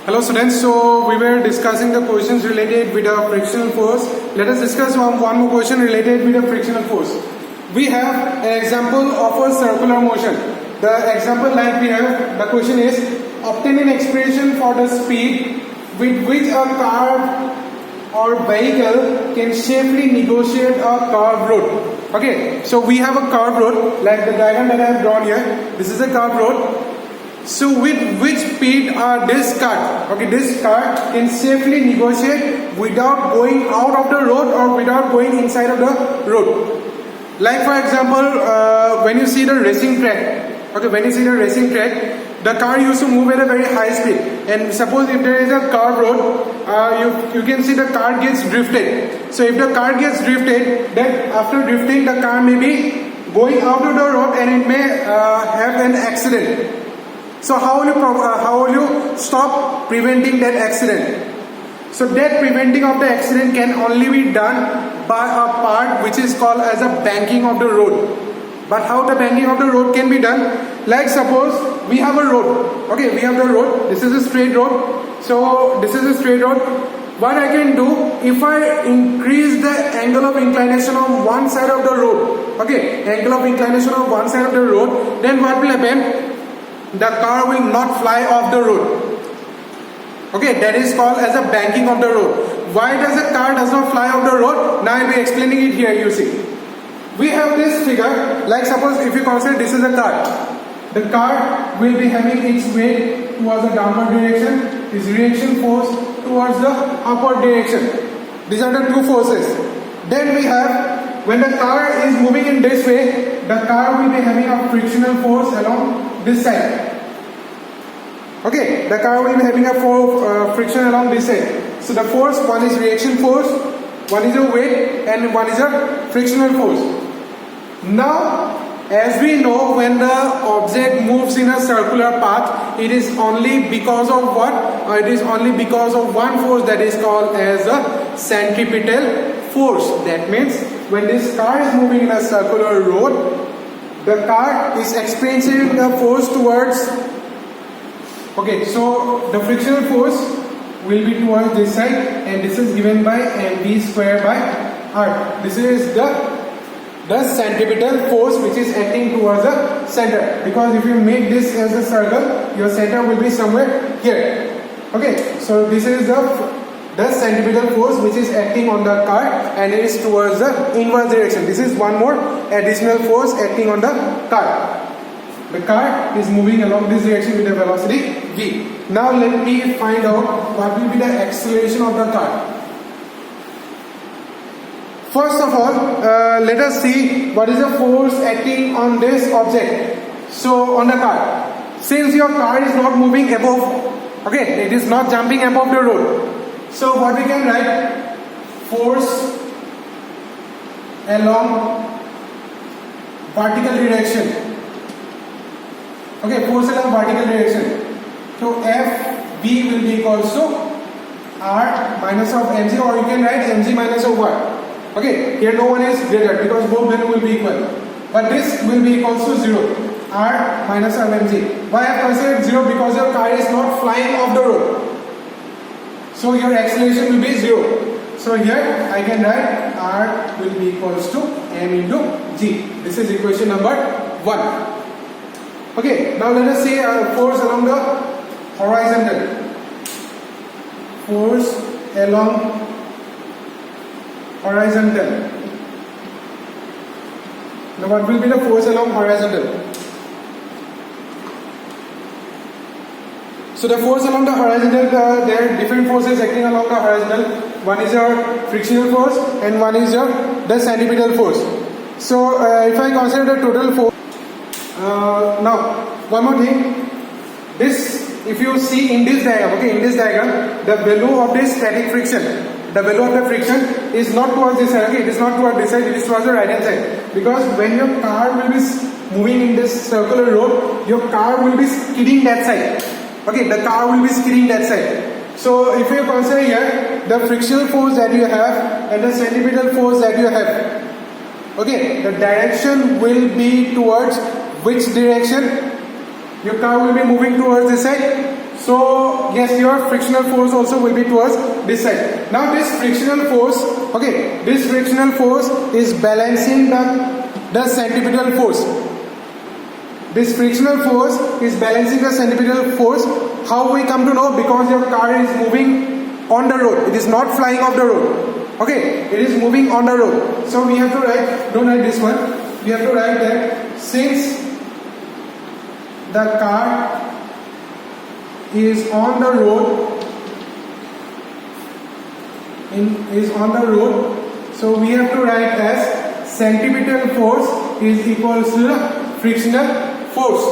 Hello students, so we were discussing the questions related with a frictional force. Let us discuss one more question related with a frictional force. We have an example of a circular motion. The example like we have, the question is, obtain an expression for the speed with which a car or vehicle can safely negotiate a curved road. Okay, so we have a curved road, like the diagram that I have drawn here. This is a curved road. So with which speed this car can safely negotiate without going out of the road or without going inside of the road. Like for example, when you see the racing track, the car used to move at a very high speed. And suppose if there is a curved road, you can see the car gets drifted. So if the car gets drifted, then after drifting the car may be going out of the road and it may have an accident. So how will you stop preventing that accident? So that preventing of the accident can only be done by a part which is called as a banking of the road. But how the banking of the road can be done? Like suppose we have a road. Okay, we have the road. This is a straight road. So this is a straight road. What I can do, if I increase the angle of inclination on one side of the road, angle of inclination on one side of the road, then what will happen? The car will not fly off the road. Okay, that is called as a banking of the road. Why does a car does not fly off the road? Now I will be explaining it here, you see. We have this figure, like suppose if you consider this is a car. The car will be having its weight towards the downward direction, its reaction force towards the upward direction. These are the two forces. Then we have, when the car is moving in this way, the car will be having a frictional force along this side. Okay, the car will be having a friction along this side. So the force, one is reaction force, one is a weight, and one is a frictional force. Now, as we know, when the object moves in a circular path, it is only because of what? It is only because of one force that is called as a centripetal force. That means when this car is moving in a circular road, the car is experiencing the force towards, so the frictional force will be towards this side, and this is given by mv square by r. This is the centripetal force which is acting towards the center, because if you make this as a circle, your center will be somewhere here. Okay, so this is the centripetal force which is acting on the car and it is towards the inverse direction. This is one more additional force acting on the car. The car is moving along this direction with a velocity v. Now let me find out what will be the acceleration of the car. First of all, let us see what is the force acting on this object. So on the car, since your car is not moving above, it is not jumping above the road. So what we can write, force along vertical direction. Force along vertical direction. So Fv will be equals to R minus of mg, or you can write mg minus of what? Here no one is greater because both men will be equal. But this will be equals to 0. R minus of mg. Why I have considered 0? Because your car is not flying off the road. So your acceleration will be 0. So here I can write R will be equals to m into g. This is equation number 1. Now let us say force along the horizontal. Force along horizontal. Now what will be the force along horizontal? So the force along the horizontal, there are different forces acting along the horizontal. One is your frictional force and one is the centripetal force. So if I consider the total force, now one more thing. This, if you see in this diagram, the value of this static friction, the value of the friction is not towards this side. It is not towards this side. It is towards the right hand side. Because when your car will be moving in this circular road, your car will be skidding that side. The car will be skidding that side. So if you consider here the frictional force that you have and the centripetal force that you have, the direction will be towards which direction? Your car will be moving towards this side. So yes, your frictional force also will be towards this side. Now this frictional force, okay, this frictional force is balancing the centripetal force. This frictional force is balancing the centripetal force. How we come to know? Because your car is moving on the road. It is not flying off the road. Okay, it is moving on the road. So we have to write, don't write this one. We have to write that since the car is on the road, so we have to write as centripetal force is equals to the frictional force.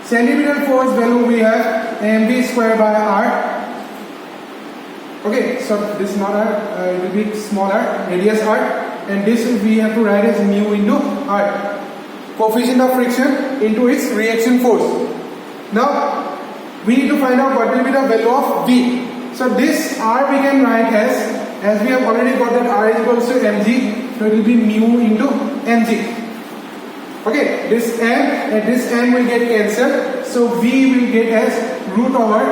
Centripetal force value we have mv square by r. Okay, so this is not r, it will be smaller, radius r, and this we have to write as mu into r. Coefficient of friction into its reaction force. Now we need to find out what will be the value of V. So this R we can write as we have already got that R is equals to mg, so it will be mu into mg. Okay, this m and this m will get cancelled, so V will get as root over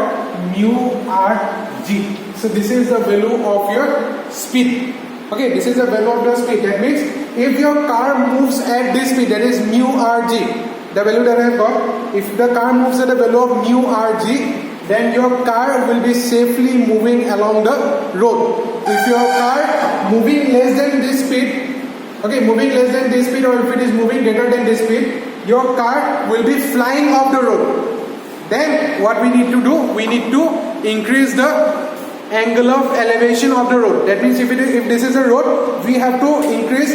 mu rg. So this is the value of your speed. Okay, this is the value of the speed. That means if your car moves at this speed, that is mu rg, the value that I have got, if the car moves at the value of mu rg, then your car will be safely moving along the road. If your car moving less than this speed, okay, moving less than this speed, or if it is moving greater than this speed, your car will be flying off the road. Then what we need to do? We need to increase the angle of elevation of the road. That means if this is a road, we have to increase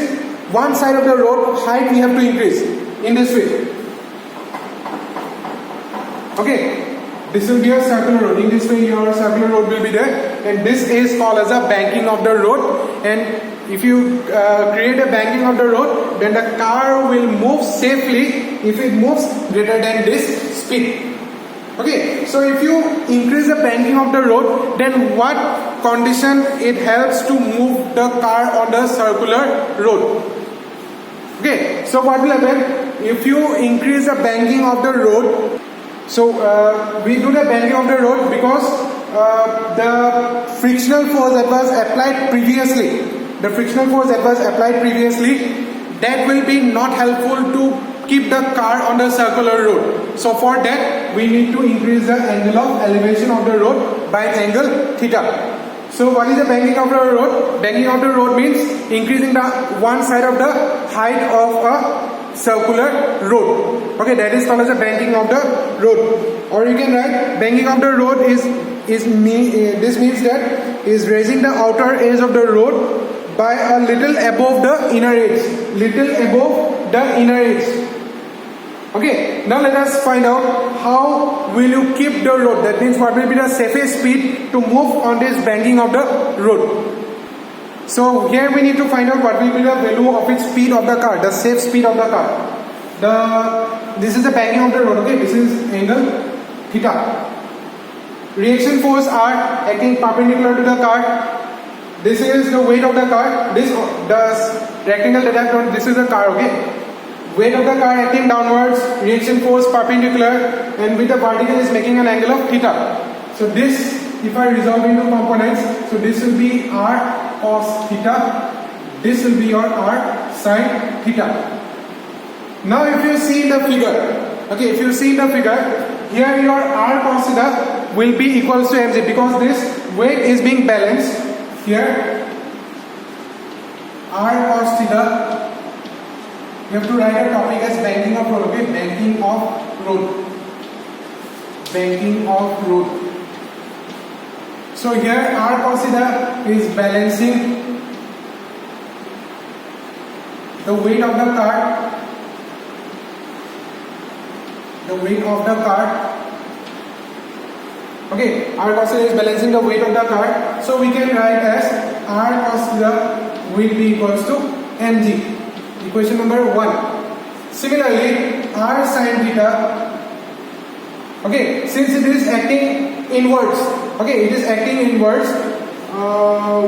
one side of the road height, we have to increase in this way. Okay, this will be a circular road. In this way your circular road will be there, and this is called as a banking of the road. And if you create a banking of the road, then the car will move safely if it moves greater than this speed. Okay, so if you increase the banking of the road, then what condition it helps to move the car on the circular road? Okay, so what will happen if you increase the banking of the road? So we do the banking of the road because the frictional force that was applied previously, that will be not helpful to keep the car on the circular road. So for that we need to increase the angle of elevation of the road by angle theta. So what is the banking of the road? Banking of the road means increasing the one side of the height of a circular road. Okay, that is called as the banking of the road. Or you can write banking of the road this means that is raising the outer edge of the road by a little above the inner edge. Okay, now let us find out how will you keep the road. That means what will be the safest speed to move on this banking of the road. So here we need to find out what will be the value of its speed of the car, the safe speed of the car. This is the banking of the road. Okay, this is angle theta. Reaction force are acting perpendicular to the car. This is the weight of the car. This the rectangle that I have drawn. This is the car. Okay. Weight of the car acting downwards, reaction force perpendicular, and with the vertical is making an angle of theta. So this, if I resolve into components, so this will be r cos theta, this will be your r sin theta. Now if you see the figure, here your r cos theta will be equals to mg because this weight is being balanced. Here r cos theta, you have to write a topic as banking of road. Okay, banking of road. So here r cos theta is balancing the weight of the car. Okay, r cos theta is balancing the weight of the car. So we can write as r cos theta will be equals to mg. Equation number 1. Similarly, r sin theta, okay, since it is acting inwards,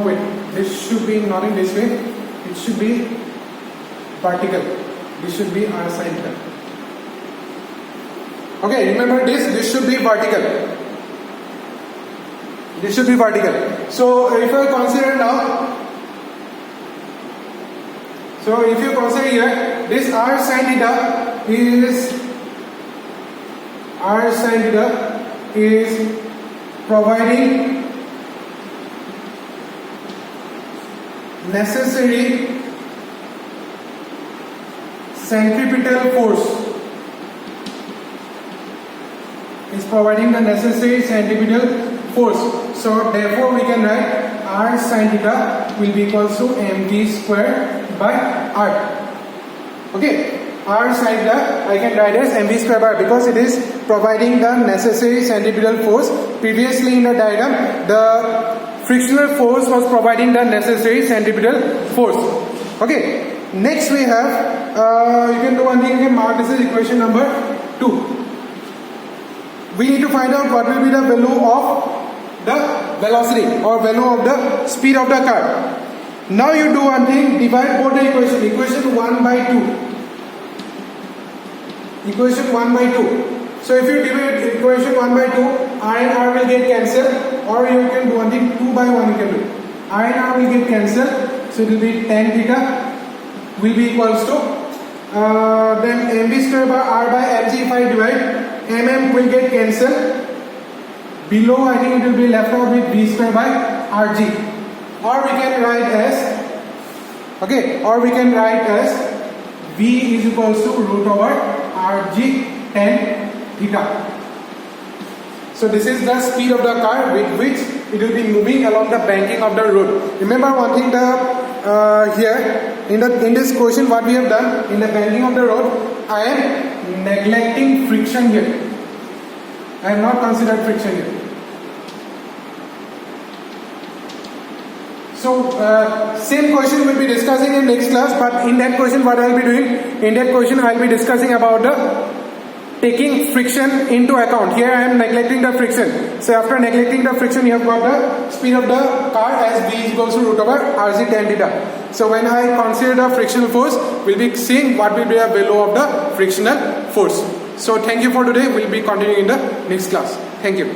wait, this should be not in this way, it should be vertical, this should be r sin theta. Okay, remember this should be vertical. This should be vertical. So if I consider now, so if you consider here, this r sin theta is providing necessary centripetal force. Is providing the necessary centripetal force. So therefore we can write r sin theta will be equals to mv square by r. Okay, r sin theta I can write as mv square by r because it is providing the necessary centripetal force. Previously in the diagram, the frictional force was providing the necessary centripetal force. Okay, next we have, you can do one thing, you can mark this as equation number 2. We need to find out what will be the value of the velocity or value of the speed of the car. Now you do one thing, divide both the equation 1 by 2. Equation 1 by 2. So if you divide equation 1 by 2, r and r will get cancelled, or you can do one thing, 2 by 1 you can do. R and r will get cancelled, so it will be tan theta will be equals to then mv square by r by mg. If I divide, mm will get cancelled. Below I think it will be left out with v square by rg. Or we can write as, v is equals to root over rg tan theta. So this is the speed of the car with which it will be moving along the banking of the road. Remember one thing, here in this question what we have done in the banking of the road, I am neglecting friction here. I have not considered friction here. So same question we'll be discussing in next class, but in that question what I will be doing, in that question I will be discussing about the taking friction into account. Here I am neglecting the friction. So after neglecting the friction, you have got the speed of the car as v is equals to root over rg tan theta. So when I consider the frictional force, we'll be seeing what will be the value of the frictional force. So thank you for today. We'll be continuing in the next class. Thank you.